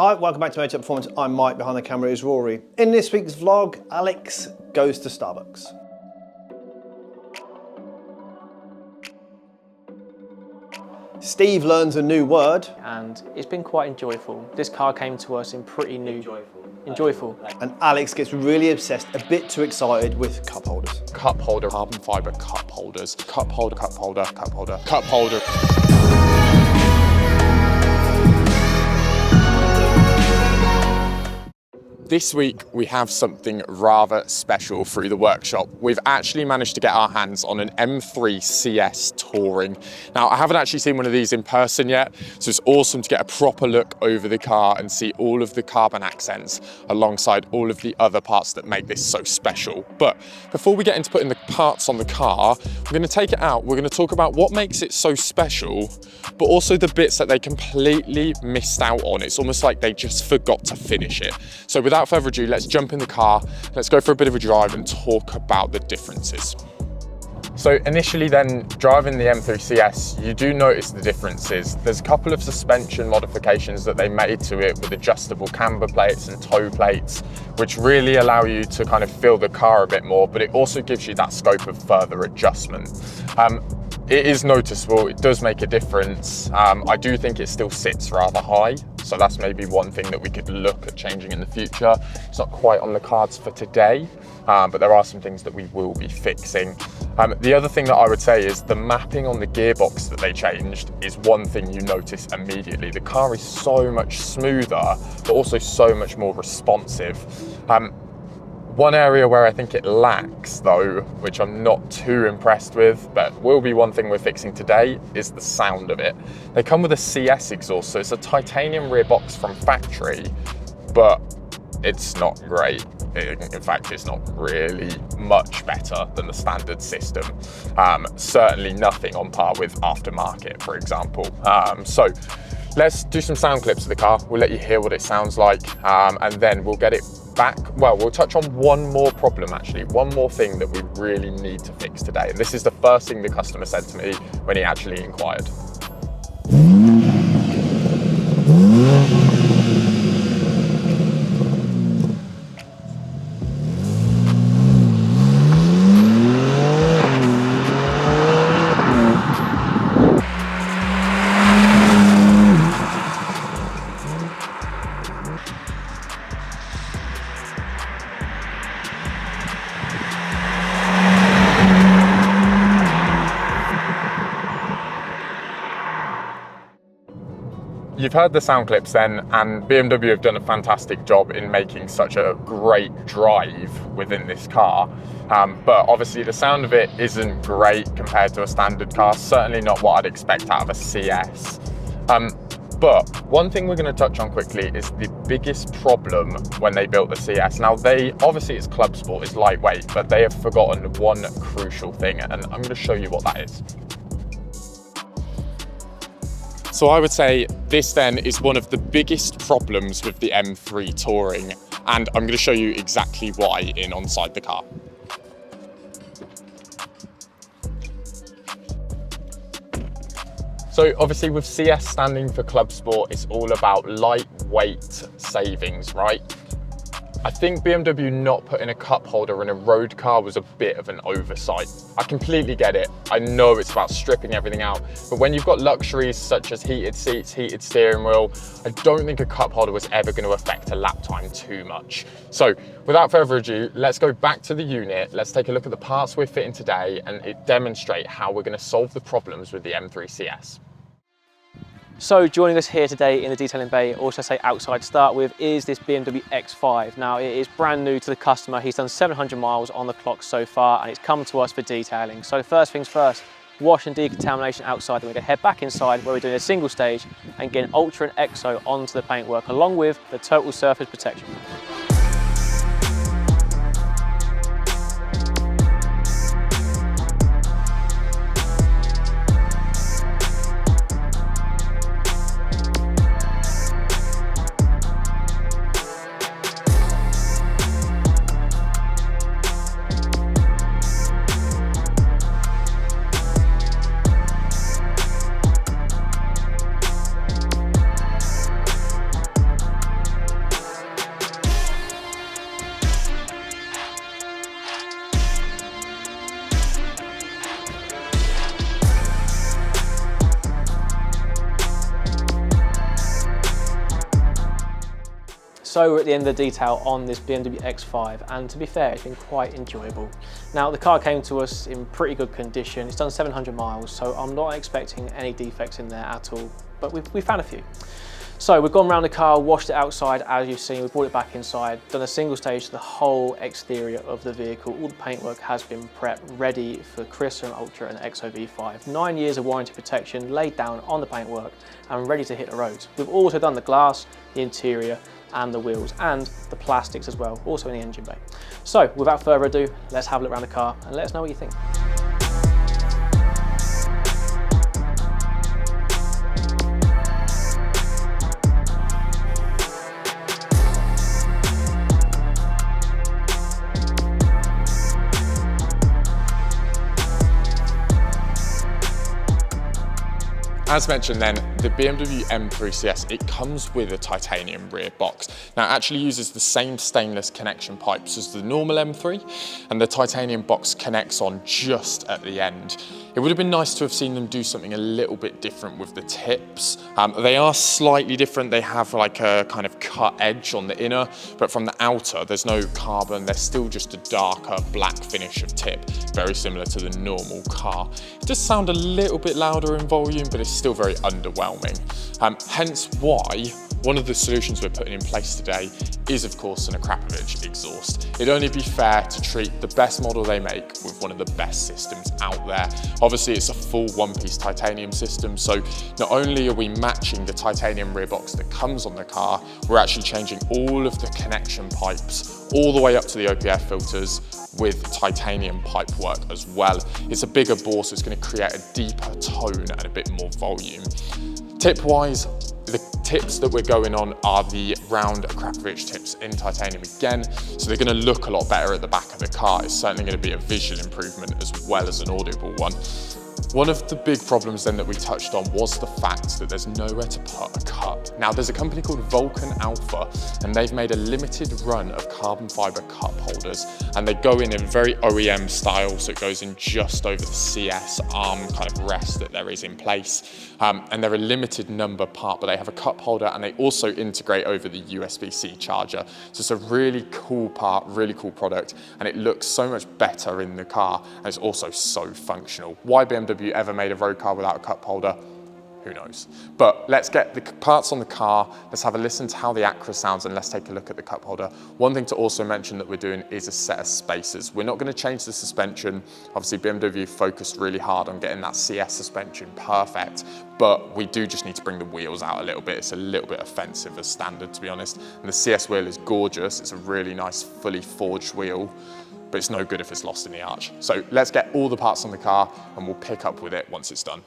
Hi, welcome back to Motech Performance. I'm Mike, behind the camera is Rory. In this week's vlog, Alex goes to Starbucks. Steve learns a new word. And it's been quite enjoyable. This car came to us in pretty new... Enjoyable. And Alex gets really obsessed, a bit too excited with cup holders. Cup holder, carbon fibre cup holders. Cup holder, cup holder, cup holder, cup holder. This week we have something rather special through the workshop. We've actually managed to get our hands on an M3 CS Touring. Now, I haven't actually seen one of these in person yet, so it's awesome to get a proper look over the car and see all of the carbon accents alongside all of the other parts that make this so special. But before we get into putting the parts on the car, we're going to take it out. We're going to talk about what makes it so special, but also the bits that they completely missed out on. It's almost like they just forgot to finish it. So without further ado, let's jump in the car, let's go for a bit of a drive and talk about the differences. So initially then, driving the M3 CS, you do notice the differences. There's a couple of suspension modifications that they made to it with adjustable camber plates and toe plates, which really allow you to kind of feel the car a bit more, but it also gives you that scope of further adjustment. It is noticeable, it does make a difference. I do think it still sits rather high, so that's maybe one thing that we could look at changing in the future. It's not quite on the cards for today, but there are some things that we will be fixing. The other thing that I would say is the mapping on the gearbox that they changed is one thing you notice immediately. The car is so much smoother, but also so much more responsive. One area where I think it lacks though, which I'm not too impressed with, but will be one thing we're fixing today, is the sound of it. They come with a CS exhaust, so it's a titanium rear box from factory, but it's not great. In fact, it's not really much better than the standard system. Certainly nothing on par with aftermarket, for example. So let's do some sound clips of the car. We'll let you hear what it sounds like, and then we'll get it back. Well, we'll touch on one more problem actually, one more thing that we really need to fix today. And this is the first thing the customer said to me when he actually inquired. You've heard the sound clips then, and BMW have done a fantastic job in making such a great drive within this car. But obviously the sound of it isn't great compared to a standard car, certainly not what I'd expect out of a CS. But one thing we're going to touch on quickly is the biggest problem when they built the CS. Now obviously it's club sport, it's lightweight, but they have forgotten one crucial thing, and I'm going to show you what that is. So I would say this then is one of the biggest problems with the M3 Touring, and I'm going to show you exactly why inside the car. So obviously with CS standing for club sport, it's all about lightweight savings, right? I think BMW not putting a cup holder in a road car was a bit of an oversight. I completely get it. I know it's about stripping everything out, but when you've got luxuries such as heated seats, heated steering wheel, I don't think a cup holder was ever going to affect a lap time too much. So without further ado, let's go back to the unit. Let's take a look at the parts we're fitting today and demonstrate how we're going to solve the problems with the M3 CS. So joining us here today in the detailing bay, also say outside to start with, is this BMW X5. Now it is brand new to the customer. He's done 700 miles on the clock so far, and it's come to us for detailing. So first things first, wash and decontamination outside, then we're going to head back inside where we're doing a single stage and getting Ultra and Exo onto the paintwork along with the total surface protection. So we're at the end of the detail on this BMW X5, and to be fair, it's been quite enjoyable. Now the car came to us in pretty good condition. It's done 700 miles, so I'm not expecting any defects in there at all, but we found a few. So we've gone around the car, washed it outside as you've seen, we've brought it back inside, done a single stage to the whole exterior of the vehicle. All the paintwork has been prepped, ready for Chrysler and Ultra and XOV5. 9 years of warranty protection laid down on the paintwork and ready to hit the roads. We've also done the glass, the interior and the wheels and the plastics as well, also in the engine bay. So without further ado, let's have a look around the car and let us know what you think. As mentioned then, the BMW M3 CS, it comes with a titanium rear box. Now it actually uses the same stainless connection pipes as the normal M3, and the titanium box connects on just at the end. It would have been nice to have seen them do something a little bit different with the tips. They are slightly different. They have like a kind of cut edge on the inner, but from the outer, there's no carbon. There's still just a darker black finish of tip, very similar to the normal car. It does sound a little bit louder in volume, but it's still very underwhelming. Hence why one of the solutions we're putting in place today is of course an Ep8 exhaust. It'd only be fair to treat the best model they make with one of the best systems out there. Obviously it's a full one-piece titanium system, so not only are we matching the titanium rear box that comes on the car, we're actually changing all of the connection pipes all the way up to the OPF filters with titanium pipework as well. It's a bigger bore, so it's going to create a deeper tone and a bit more volume. Tip-wise, the tips that we're going on are the round Ep8 tips in titanium again, so they're going to look a lot better at the back of the car. It's certainly going to be a visual improvement as well as an audible one. One of the big problems then that we touched on was the fact that there's nowhere to put a cup. Now there's a company called Vulcan Alpha, and they've made a limited run of carbon fiber cup holders, and they go in a very OEM style, so it goes in just over the CS arm kind of rest that there is in place. And they're a limited number part, but they have a cup holder and they also integrate over the USB-C charger. So it's a really cool part, really cool product, and it looks so much better in the car, and it's also so functional. Why BMW ever made a road car without a cup holder? Who knows? But let's get the parts on the car, let's have a listen to how the Acura sounds, and let's take a look at the cup holder. One thing to also mention that we're doing is a set of spacers. We're not going to change the suspension. Obviously BMW focused really hard on getting that CS suspension perfect, but we do just need to bring the wheels out a little bit. It's a little bit offensive as standard, to be honest. And the CS wheel is gorgeous. It's a really nice, fully forged wheel, but it's no good if it's lost in the arch. So let's get all the parts on the car and we'll pick up with it once it's done.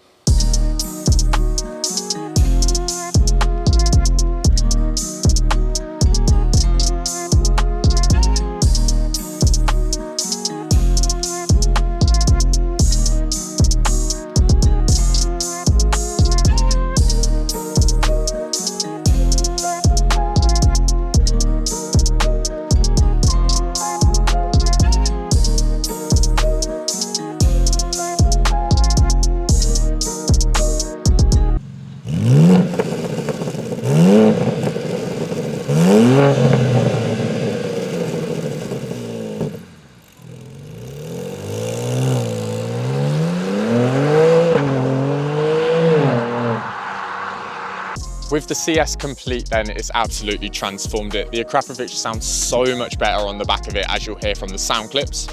With the CS complete then, it's absolutely transformed it. The Ep8 sounds so much better on the back of it, as you'll hear from the sound clips.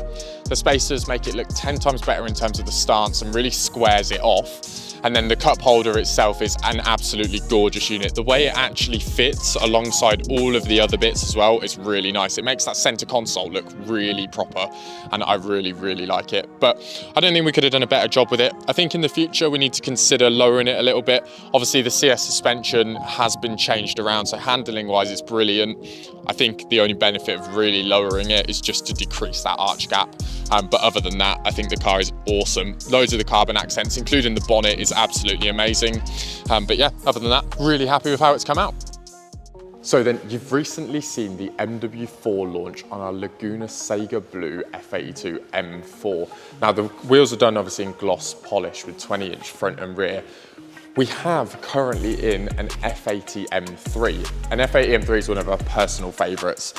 The spacers make it look 10 times better in terms of the stance and really squares it off. And then the cup holder itself is an absolutely gorgeous unit. The way it actually fits alongside all of the other bits as well is really nice. It makes that center console look really proper, and I really, really like it. But I don't think we could have done a better job with it. I think in the future we need to consider lowering it a little bit. Obviously the CS suspension has been changed around, so handling wise it's brilliant. I think the only benefit of really lowering it is just to decrease that arch gap. But other than that, I think the car is awesome. Loads of the carbon accents, including the bonnet, is absolutely amazing. But yeah, other than that, really happy with how it's come out. So then, you've recently seen the MW4 launch on our Laguna Sega Blue F82 M4. Now the wheels are done obviously in gloss polish with 20-inch front and rear. We have currently in an F80 M3. An F80 M3 is one of our personal favourites.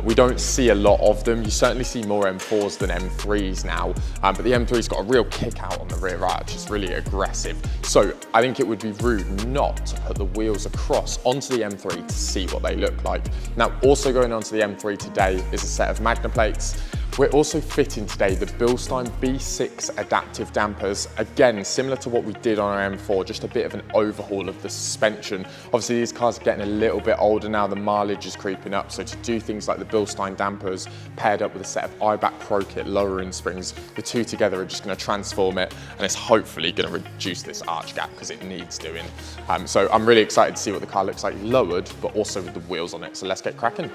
We don't see a lot of them. You certainly see more M4s than M3s now, but the M3's got a real kick out on the rear arch. It's really aggressive. So I think it would be rude not to put the wheels across onto the M3 to see what they look like. Now, also going onto the M3 today is a set of Magna plates. We're also fitting today the Bilstein B6 adaptive dampers. Again, similar to what we did on our M4, just a bit of an overhaul of the suspension. Obviously, these cars are getting a little bit older now, the mileage is creeping up, so to do things like the Bilstein dampers paired up with a set of IBAC Pro Kit lowering springs, the two together are just going to transform it, and it's hopefully going to reduce this arch gap because it needs doing. So I'm really excited to see what the car looks like lowered, but also with the wheels on it. So let's get cracking.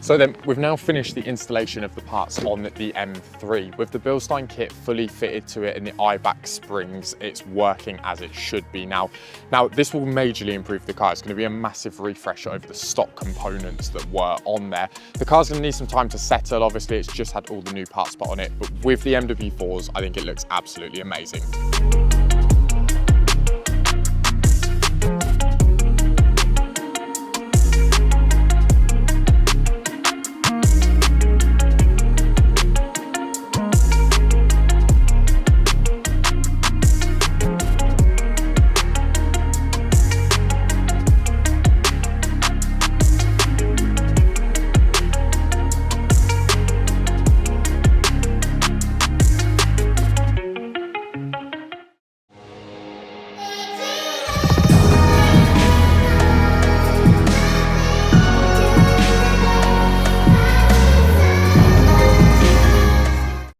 So then we've now finished the installation of the parts on the M3. With the Bilstein kit fully fitted to it and the IBAC springs, it's working as it should be now. Now, this will majorly improve the car. It's going to be a massive refresh over the stock components that were on there. The car's going to need some time to settle. Obviously, it's just had all the new parts put on it, but with the MW4s, I think it looks absolutely amazing.